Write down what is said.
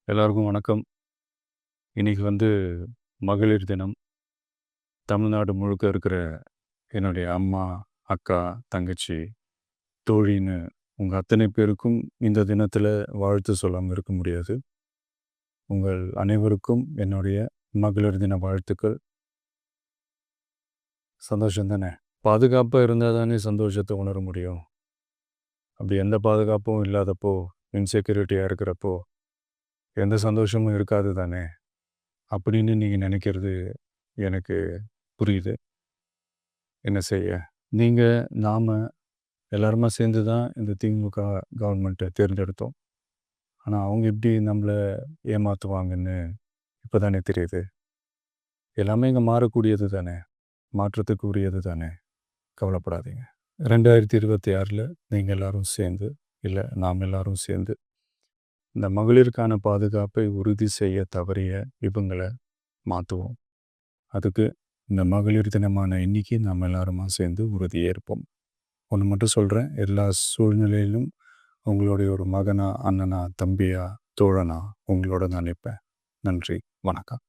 எல்லாருக்கும் வணக்கம். இன்னைக்கு மகளிர் தினம். தமிழ்நாடு முழுக்க இருக்கிற என்னுடைய அம்மா, அக்கா, தங்கச்சி, தோழின்னு உங்க அத்தனை பேருக்கும் இந்த தினத்தில வாழ்த்து சொல்லாம இருக்க முடியாது. உங்கள் அனைவருக்கும் என்னுடைய மகளிர் தின வாழ்த்துக்கள். சந்தோஷம் தானே! பாதுகாப்பா இருந்தா தானே சந்தோஷத்த உணர முடியும். அப்படி எந்த பாதுகாப்பும் இல்லாதப்போ, இன்செக்யூரிட்டியா இருக்கிறப்போ, எந்த சந்தோஷமும் இருக்காது தானே! அப்படின்னு நீங்க நினைக்கிறது எனக்கு புரியுது. என்ன செய்ய? நீங்க, நாம எல்லாருமா சேர்ந்து தான் இந்த திமுக கவர்மெண்ட்டை தேர்ந்தெடுத்தோம். ஆனா, அவங்க எப்படி நம்மள ஏமாத்துவாங்கன்னு இப்ப தானே தெரியுது. எல்லாமே இங்க மாறக்கூடியது தானே! மாற்றத்துக்கு உரியது தானே! கவலைப்படாதீங்க. 2026ல நீங்க எல்லாரும் சேர்ந்து, இல்ல நாம் எல்லாரும் சேர்ந்து, இந்த மகளிருக்கான பாதுகாப்பை உறுதி செய்ய தவறிய இவங்கள மாத்துவோம். அதுக்கு இந்த மகளிர் தினமான இன்னைக்கு நாம் எல்லாருமா சேர்ந்து உறுதியேற்போம். ஒன்று மட்டும் சொல்கிறேன், எல்லா சூழ்நிலையிலும் உங்களுடைய ஒரு மகனா, அண்ணனா, தம்பியா, தோழனா உங்களோட நான் நிற்பேன். நன்றி, வணக்கம்.